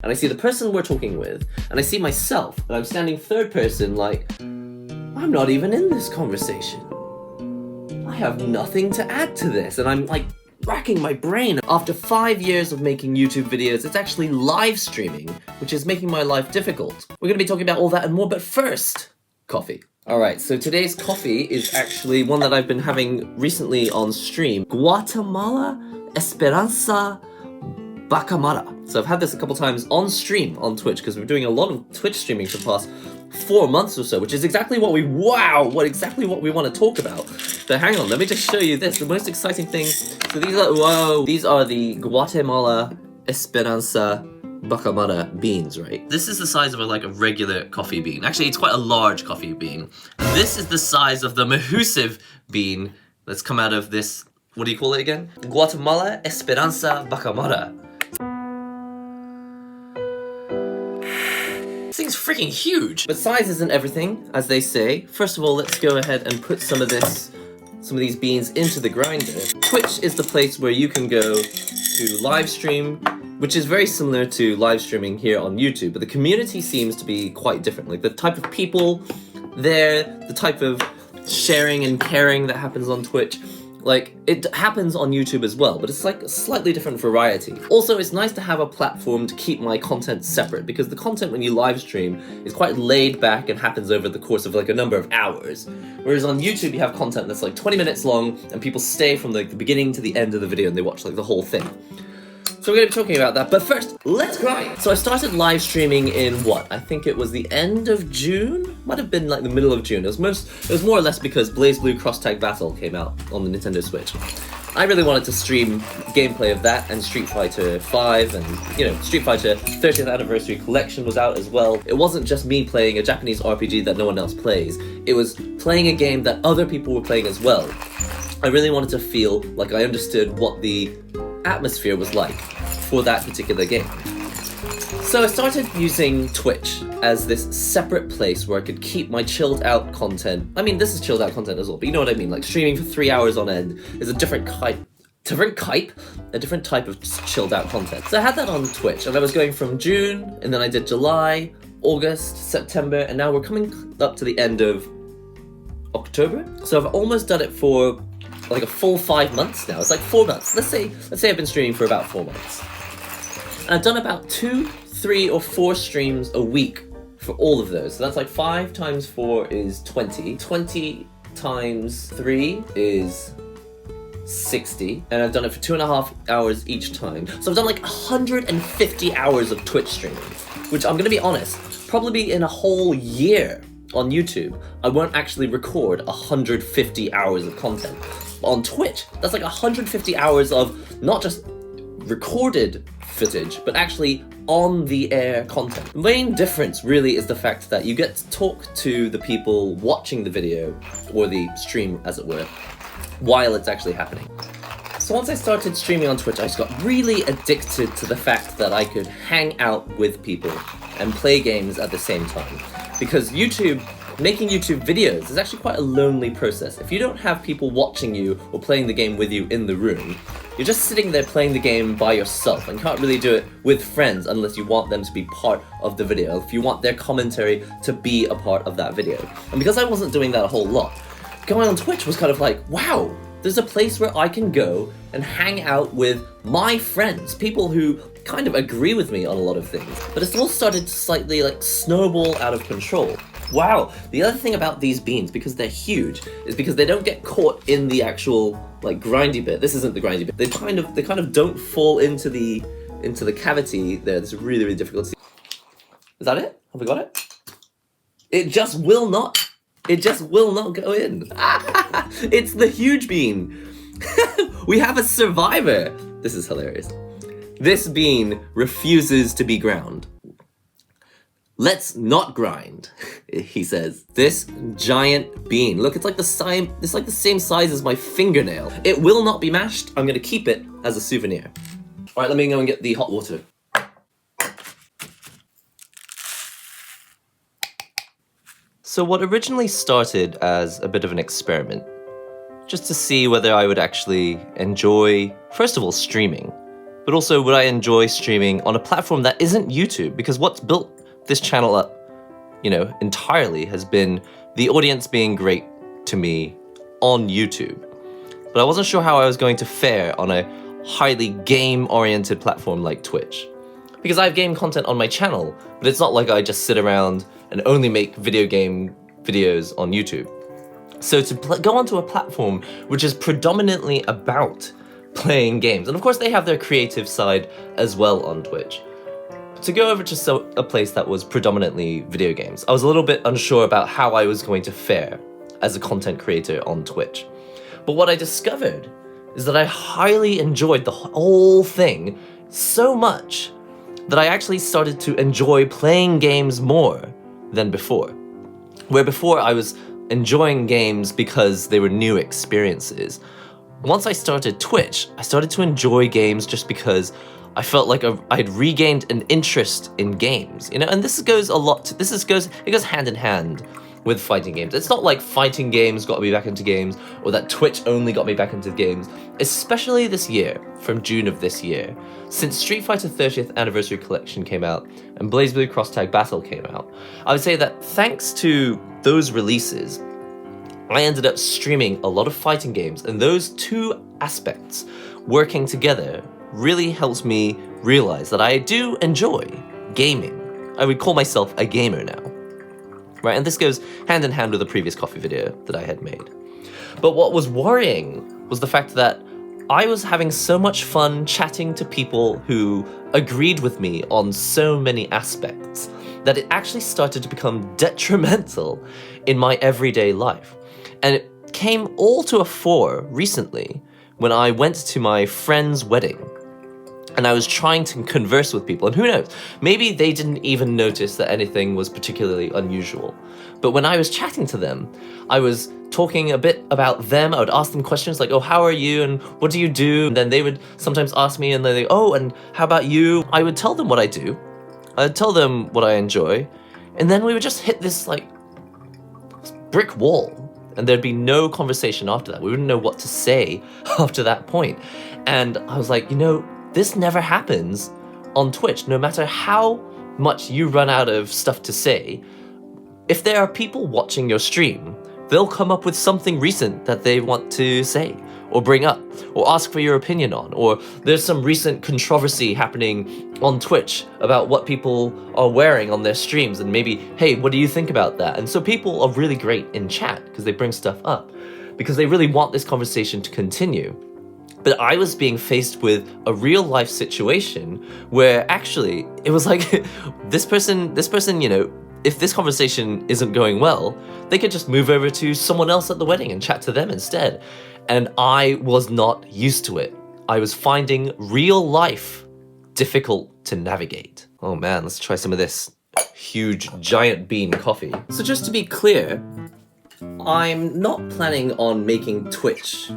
and I see the person we're talking with, and I see myself, and I'm standing third person like, I'm not even in this conversation. I have nothing to add to this, and I'm like racking my brain. After 5 years of making YouTube videos, it's actually live streaming, which is making my life difficult. We're gonna be talking about all that and more, but first, coffee. Alright, so today's coffee is actually one that I've been having recently on stream. Guatemala Esperanza Bacamara. So I've had this a couple times on stream on Twitch, because we're doing a lot of Twitch streaming for the past 4 months or so, which is exactly what we want to talk about. But hang on, let me just show you this, the most exciting thing. So these are the Guatemala Esperanza Bacamara beans, right? This is the size of a regular coffee bean. Actually, it's quite a large coffee bean. And this is the size of the mahusive bean that's come out of this, what do you call it again? Guatemala Esperanza Bacamara. This thing's freaking huge! But size isn't everything, as they say. First of all, let's go ahead and put some of these beans into the grinder. Twitch is the place where you can go to live stream, which is very similar to live streaming here on YouTube, but the community seems to be quite different. Like the type of people there, the type of sharing and caring that happens on Twitch, like it happens on YouTube as well, but it's like a slightly different variety. Also, it's nice to have a platform to keep my content separate, because the content when you live stream is quite laid back and happens over the course of a number of hours. Whereas on YouTube you have content that's 20 minutes long and people stay from the beginning to the end of the video and they watch the whole thing. So we're going to be talking about that, but first, let's grind! So I started live streaming in I think it was the end of June? Might have been the middle of June. It was more or less because BlazBlue Cross Tag Battle came out on the Nintendo Switch. I really wanted to stream gameplay of that and Street Fighter 5 and, Street Fighter 30th Anniversary Collection was out as well. It wasn't just me playing a Japanese RPG that no one else plays. It was playing a game that other people were playing as well. I really wanted to feel like I understood what the atmosphere was like for that particular game. So I started using Twitch as this separate place where I could keep my chilled out content. I mean, this is chilled out content as well, but you know what I mean, streaming for 3 hours on end is a different type of chilled out content. So I had that on Twitch, and I was going from June, and then I did July, August, September, and now we're coming up to the end of October. So I've almost done it for a full 5 months now. It's 4 months. Let's say I've been streaming for about 4 months. And I've done about 2, 3, or 4 streams a week for all of those. So that's 5 times 4 is 20. 20 times 3 is 60. And I've done it for 2.5 hours each time. So I've done 150 hours of Twitch streaming, which I'm gonna be honest, probably in a whole year on YouTube, I won't actually record 150 hours of content. On Twitch, that's 150 hours of not just recorded footage, but actually on the air content. The main difference really is the fact that you get to talk to the people watching the video, or the stream as it were, while it's actually happening. So once I started streaming on Twitch, I just got really addicted to the fact that I could hang out with people and play games at the same time. Because making YouTube videos is actually quite a lonely process. If you don't have people watching you or playing the game with you in the room, you're just sitting there playing the game by yourself, and you can't really do it with friends unless you want them to be part of the video, if you want their commentary to be a part of that video. And because I wasn't doing that a whole lot, going on Twitch was kind of wow, there's a place where I can go and hang out with my friends, people who kind of agree with me on a lot of things. But it's all started to slightly snowball out of control. Wow, the other thing about these beans, because they're huge, is because they don't get caught in the actual grindy bit. This isn't the grindy bit. They kind of don't fall into the cavity there. This is really, really difficult to see. Is that it? Have we got it? It just will not go in. It's the huge bean. We have a survivor. This is hilarious. This bean refuses to be ground. Let's not grind, he says. This giant bean. Look, it's the same size as my fingernail. It will not be mashed. I'm gonna keep it as a souvenir. All right, let me go and get the hot water. So what originally started as a bit of an experiment, just to see whether I would actually enjoy, first of all, streaming, but also would I enjoy streaming on a platform that isn't YouTube? Because what's built this channel up, entirely has been the audience being great to me on YouTube. But I wasn't sure how I was going to fare on a highly game-oriented platform like Twitch. Because I have game content on my channel, but it's not like I just sit around and only make video game videos on YouTube. So to go onto a platform which is predominantly about playing games, and of course they have their creative side as well on Twitch, to go over to a place that was predominantly video games, I was a little bit unsure about how I was going to fare as a content creator on Twitch. But what I discovered is that I highly enjoyed the whole thing so much that I actually started to enjoy playing games more than before. Where before I was enjoying games because they were new experiences, once I started Twitch, I started to enjoy games just because I felt like I'd regained an interest in games, and this goes it goes hand in hand with fighting games. It's not like fighting games got me back into games, or that Twitch only got me back into games, especially this year, from June of this year. Since Street Fighter 30th Anniversary Collection came out, and BlazBlue Cross Tag Battle came out, I would say that thanks to those releases, I ended up streaming a lot of fighting games, and those two aspects working together really helps me realize that I do enjoy gaming. I would call myself a gamer now. Right, and this goes hand in hand with the previous coffee video that I had made. But what was worrying was the fact that I was having so much fun chatting to people who agreed with me on so many aspects that it actually started to become detrimental in my everyday life. And it came all to a fore recently when I went to my friend's wedding. And I was trying to converse with people, and who knows, maybe they didn't even notice that anything was particularly unusual. But when I was chatting to them, I was talking a bit about them. I would ask them questions like, oh, how are you, and what do you do? And then they would sometimes ask me, and they'd go, oh, and how about you? I would tell them what I do. I'd tell them what I enjoy, and then we would just hit this brick wall, and there'd be no conversation after that. We wouldn't know what to say after that point. And I was like, this never happens on Twitch. No matter how much you run out of stuff to say, if there are people watching your stream, they'll come up with something recent that they want to say, or bring up, or ask for your opinion on, or there's some recent controversy happening on Twitch about what people are wearing on their streams, and maybe, hey, what do you think about that? And so people are really great in chat, because they bring stuff up, because they really want this conversation to continue. But I was being faced with a real life situation where actually it was like, this person, if this conversation isn't going well, they could just move over to someone else at the wedding and chat to them instead. And I was not used to it. I was finding real life difficult to navigate. Oh man, let's try some of this huge giant bean coffee. So just to be clear, I'm not planning on making Twitch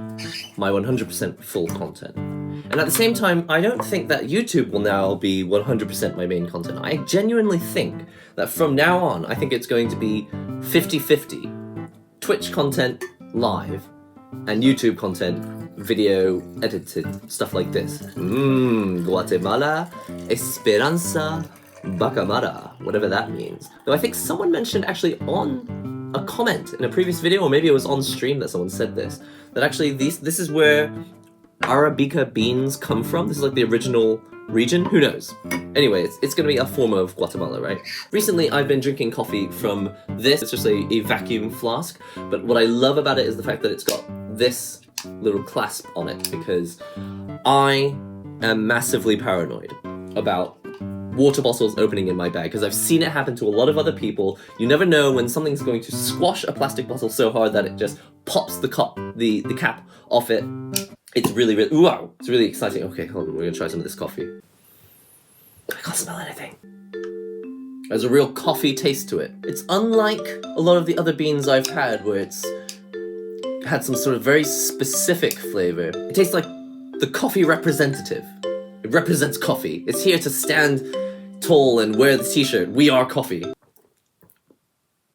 my 100% full content. And at the same time, I don't think that YouTube will now be 100% my main content. I genuinely think that from now on, I think it's going to be 50-50. Twitch content live, and YouTube content video edited, stuff like this. Guatemala, Esperanza, Bacamara, whatever that means. Though I think someone mentioned actually on a comment in a previous video, or maybe it was on stream that someone said this, that actually this is where Arabica beans come from. This is like the original region, who knows? Anyway, it's gonna be a form of Guatemala, right? Recently, I've been drinking coffee from this. It's just a vacuum flask, but what I love about it is the fact that it's got this little clasp on it, because I am massively paranoid about water bottles opening in my bag, because I've seen it happen to a lot of other people. You never know when something's going to squash a plastic bottle so hard that it just pops the cap off it. It's really, wow, it's really exciting. Okay, hold on, we're gonna try some of this coffee. I can't smell anything. There's a real coffee taste to it. It's unlike a lot of the other beans I've had, where it's had some sort of very specific flavor. It tastes like the coffee representative. It represents coffee. It's here to stand tall and wear the t-shirt, "We are coffee."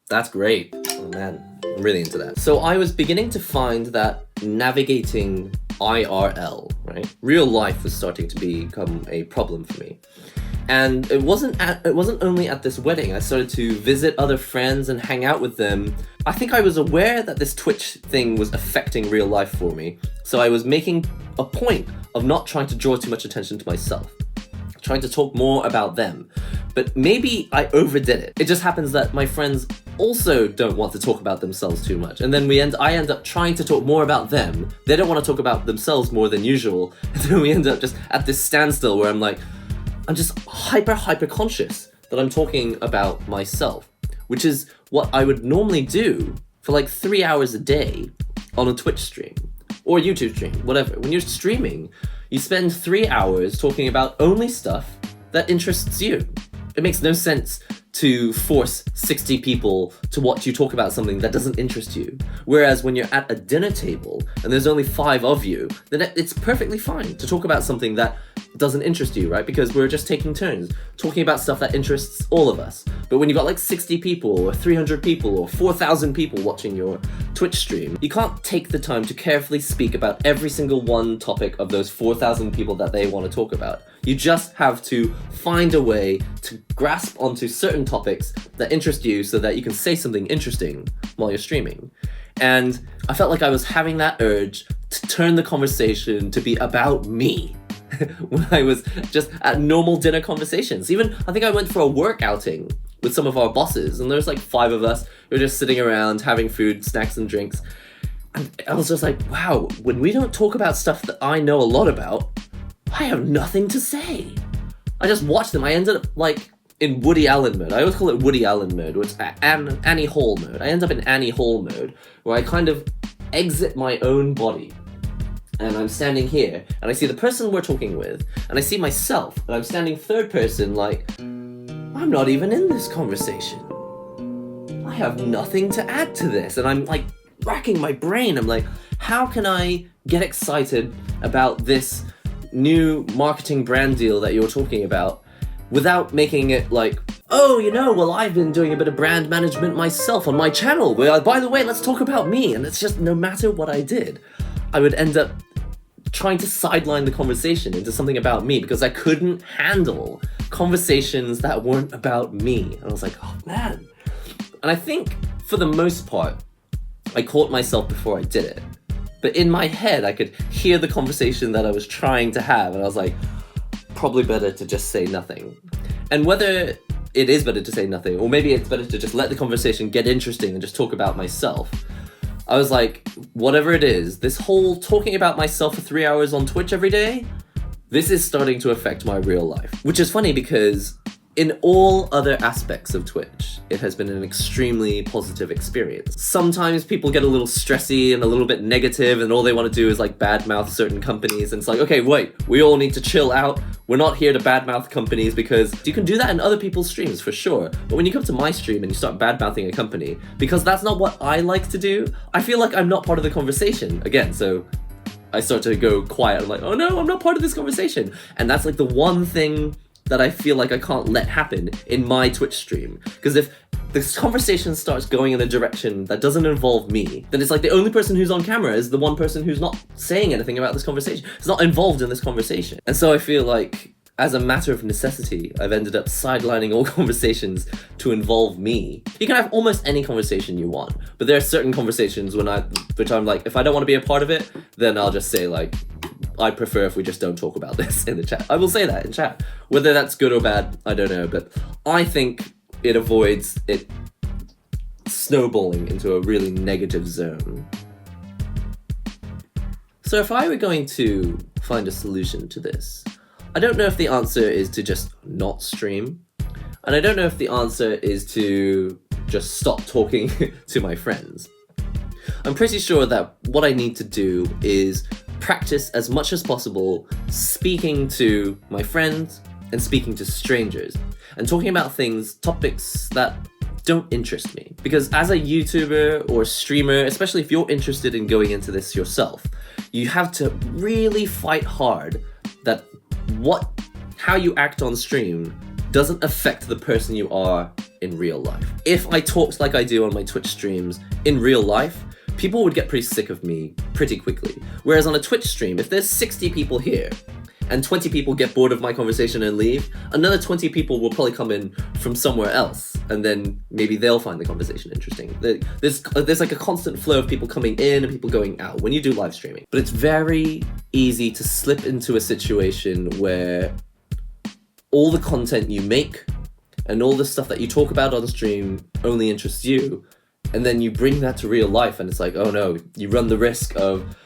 That's great. Oh man, I'm really into that. So I was beginning to find that navigating IRL, right? Real life was starting to become a problem for me. And it wasn't only at this wedding. I started to visit other friends and hang out with them. I think I was aware that this Twitch thing was affecting real life for me. So I was making a point of not trying to draw too much attention to myself, trying to talk more about them. But maybe I overdid it. It just happens that my friends also don't want to talk about themselves too much. And then I end up trying to talk more about them. They don't want to talk about themselves more than usual. And then we end up just at this standstill where I'm just hyper conscious that I'm talking about myself, which is what I would normally do for like 3 hours a day on a Twitch stream or YouTube stream, whatever. When you're streaming, you spend 3 hours talking about only stuff that interests you. It makes no sense to force 60 people to watch you talk about something that doesn't interest you. Whereas when you're at a dinner table and there's only 5 of you, then it's perfectly fine to talk about something that doesn't interest you, right? Because we're just taking turns talking about stuff that interests all of us. But when you've got like 60 people or 300 people or 4,000 people watching your Twitch stream, you can't take the time to carefully speak about every single one topic of those 4,000 people that they want to talk about. You just have to find a way to grasp onto certain topics that interest you so that you can say something interesting while you're streaming. And I felt like I was having that urge to turn the conversation to be about me when I was just at normal dinner conversations. Even, I think I went for a work outing with some of our bosses, and there's like 5 of us who were just sitting around having food, snacks and drinks. And I was just like, wow, when we don't talk about stuff that I know a lot about, I have nothing to say. I just watched them. I ended up like in Woody Allen mode. I always call it Woody Allen mode, or it's Annie Hall mode. I end up in Annie Hall mode, where I kind of exit my own body. And I'm standing here, and I see the person we're talking with, and I see myself, and I'm standing third person like, I'm not even in this conversation. I have nothing to add to this. And I'm like racking my brain. I'm like, how can I get excited about this new marketing brand deal that you're talking about without making it like, oh, well, I've been doing a bit of brand management myself on my channel. Well, by the way, let's talk about me. And it's just, no matter what I did, I would end up trying to sideline the conversation into something about me because I couldn't handle conversations that weren't about me. And I was like, oh man. And I think for the most part, I caught myself before I did it. But in my head, I could hear the conversation that I was trying to have. And I was like, probably better to just say nothing. And whether it is better to say nothing, or maybe it's better to just let the conversation get interesting and just talk about myself, I was like, whatever it is, this whole talking about myself for 3 hours on Twitch every day, this is starting to affect my real life. Which is funny because in all other aspects of Twitch, it has been an extremely positive experience. Sometimes people get a little stressy and a little bit negative and all they want to do is like badmouth certain companies, and it's like, okay, wait, we all need to chill out. We're not here to badmouth companies, because you can do that in other people's streams for sure. But when you come to my stream and you start badmouthing a company, because that's not what I like to do, I feel like I'm not part of the conversation again. So I start to go quiet. I'm like, oh no, I'm not part of this conversation. And that's like the one thing that I feel like I can't let happen in my Twitch stream. Because if this conversation starts going in a direction that doesn't involve me, then it's like the only person who's on camera is the one person who's not saying anything about this conversation. It's not involved in this conversation. And so I feel like, as a matter of necessity, I've ended up sidelining all conversations to involve me. You can have almost any conversation you want, but there are certain conversations which I'm like, if I don't want to be a part of it, then I'll just say like, I prefer if we just don't talk about this in the chat. I will say that in chat. Whether that's good or bad, I don't know, but I think it avoids it snowballing into a really negative zone. So if I were going to find a solution to this, I don't know if the answer is to just not stream, and I don't know if the answer is to just stop talking to my friends. I'm pretty sure that what I need to do is practice as much as possible speaking to my friends and speaking to strangers and talking about topics that don't interest me. Because as a YouTuber or streamer, especially if you're interested in going into this yourself, you have to really fight hard that how you act on stream doesn't affect the person you are in real life. If I talked like I do on my Twitch streams in real life, people would get pretty sick of me pretty quickly. Whereas on a Twitch stream, if there's 60 people here, and 20 people get bored of my conversation and leave, another 20 people will probably come in from somewhere else, and then maybe they'll find the conversation interesting. There's like a constant flow of people coming in and people going out when you do live streaming. But it's very easy to slip into a situation where all the content you make and all the stuff that you talk about on stream only interests you, and then you bring that to real life and it's like, oh no, you run the risk of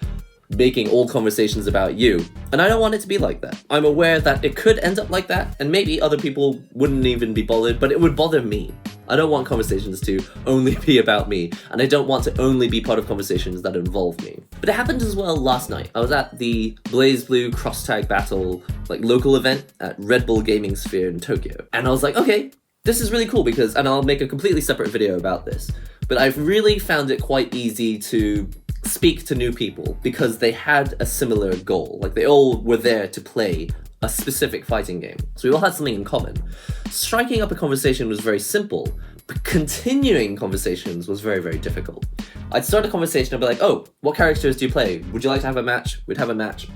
making all conversations about you. And I don't want it to be like that. I'm aware that it could end up like that, and maybe other people wouldn't even be bothered, but it would bother me. I don't want conversations to only be about me, and I don't want to only be part of conversations that involve me. But it happened as well last night. I was at the BlazBlue Cross Tag Battle local event at Red Bull Gaming Sphere in Tokyo. And I was like, okay, this is really cool because, and I'll make a completely separate video about this, but I've really found it quite easy to speak to new people because they had a similar goal. Like, they all were there to play a specific fighting game. So we all had something in common. Striking up a conversation was very simple, but continuing conversations was very, very difficult. I'd start a conversation and be like, oh, what characters do you play? Would you like to have a match? We'd have a match.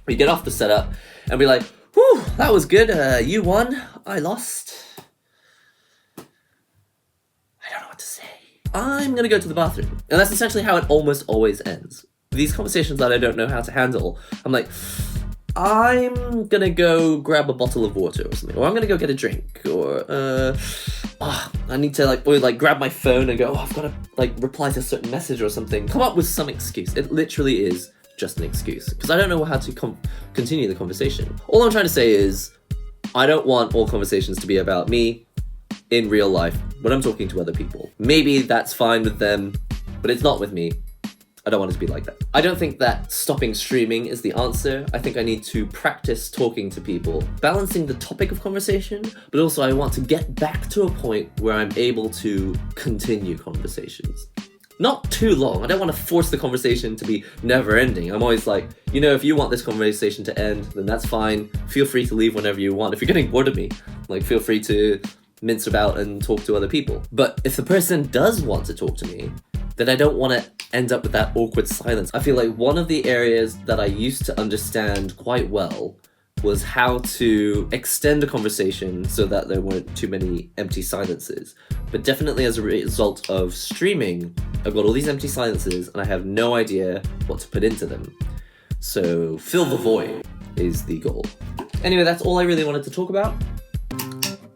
We'd get off the setup and be like, whew, that was good. You won, I lost. I don't know what to say. I'm gonna go to the bathroom. And that's essentially how it almost always ends. These conversations that I don't know how to handle, I'm like, I'm gonna go grab a bottle of water or something, or I'm gonna go get a drink, or I need to grab my phone and go, I've gotta reply to a certain message or something. Come up with some excuse. It literally is just an excuse, because I don't know how to continue the conversation. All I'm trying to say is, I don't want all conversations to be about me in real life when I'm talking to other people. Maybe that's fine with them, but it's not with me. I don't want it to be like that. I don't think that stopping streaming is the answer. I think I need to practice talking to people, balancing the topic of conversation, but also I want to get back to a point where I'm able to continue conversations. Not too long. I don't want to force the conversation to be never ending. I'm always like, if you want this conversation to end, then that's fine. Feel free to leave whenever you want. If you're getting bored of me, feel free to mince about and talk to other people. But if the person does want to talk to me, then I don't want to end up with that awkward silence. I feel like one of the areas that I used to understand quite well was how to extend a conversation so that there weren't too many empty silences. But definitely as a result of streaming, I've got all these empty silences and I have no idea what to put into them. So fill the void is the goal. Anyway, that's all I really wanted to talk about.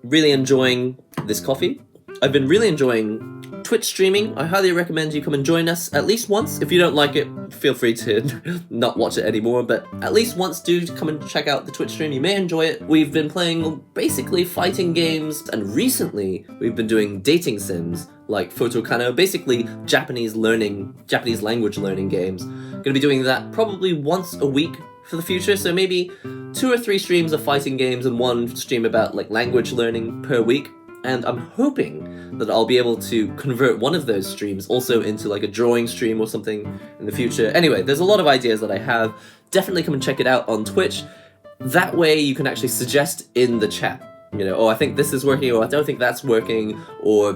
Really enjoying this coffee. I've been really enjoying Twitch streaming. I highly recommend you come and join us at least once. If you don't like it, feel free to not watch it anymore, but at least once do come and check out the Twitch stream. You may enjoy it. We've been playing basically fighting games, and recently we've been doing dating sims like Photokano, basically Japanese language learning games. Gonna be doing that probably once a week for the future, so maybe 2 or 3 streams of fighting games and 1 stream about language learning per week. And I'm hoping that I'll be able to convert one of those streams also into a drawing stream or something in the future. Anyway, there's a lot of ideas that I have. Definitely come and check it out on Twitch. That way you can actually suggest in the chat, oh, I think this is working, or I don't think that's working, or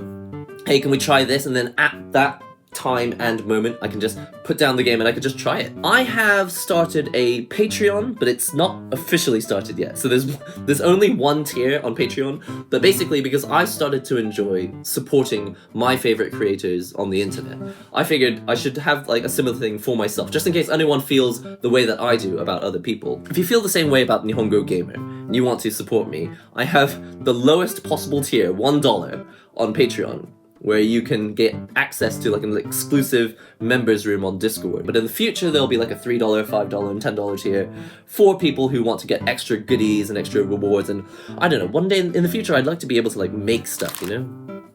hey, can we try this? And then at that time and moment, I can just put down the game and I can just try it. I have started a Patreon, but it's not officially started yet. So there's only 1 tier on Patreon, but basically because I started to enjoy supporting my favorite creators on the internet, I figured I should have a similar thing for myself, just in case anyone feels the way that I do about other people. If you feel the same way about NihongoGamer and you want to support me, I have the lowest possible tier, $1 on Patreon, where you can get access to an exclusive members room on Discord. But in the future, there'll be a $3, $5, and $10 tier for people who want to get extra goodies and extra rewards. And I don't know, one day in the future, I'd like to be able to make stuff,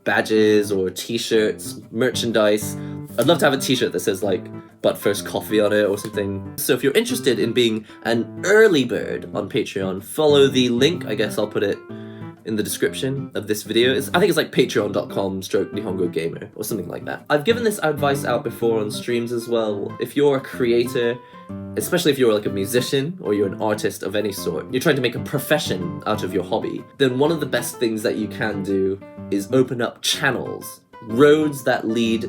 badges or t-shirts, merchandise. I'd love to have a t-shirt that says but first coffee on it or something. So if you're interested in being an early bird on Patreon, follow the link. I guess I'll put it in the description of this video. I think it's patreon.com/NihongoGamer or something like that. I've given this advice out before on streams as well. If you're a creator, especially if you're a musician or you're an artist of any sort, you're trying to make a profession out of your hobby, then one of the best things that you can do is open up channels roads that lead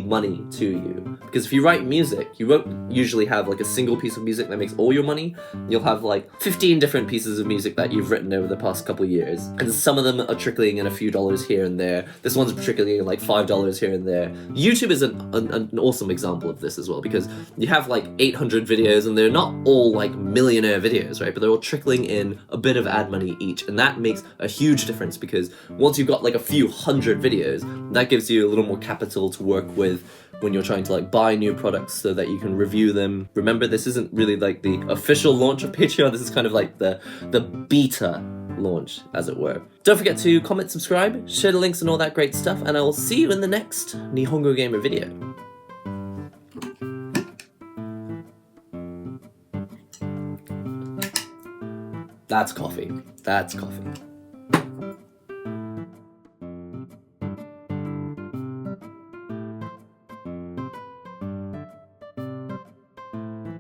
money to you. Because if you write music, you won't usually have like a single piece of music that makes all your money. You'll have like 15 different pieces of music that you've written over the past couple years, and some of them are trickling in a few dollars here and there. This one's trickling in like $5 here and there. YouTube is an awesome example of this as well, because you have like 800 videos and they're not all like millionaire videos, right? But they're all trickling in a bit of ad money each, and that makes a huge difference, because once you've got like a few hundred videos, that gives you a little more capital to work with when you're trying to like buy new products so that you can review them. Remember, this isn't really like the official launch of Patreon. This is kind of like the beta launch, as it were. Don't forget to comment, subscribe, share the links and all that great stuff, and I will see you in the next NihongoGamer video. That's coffee. That's coffee.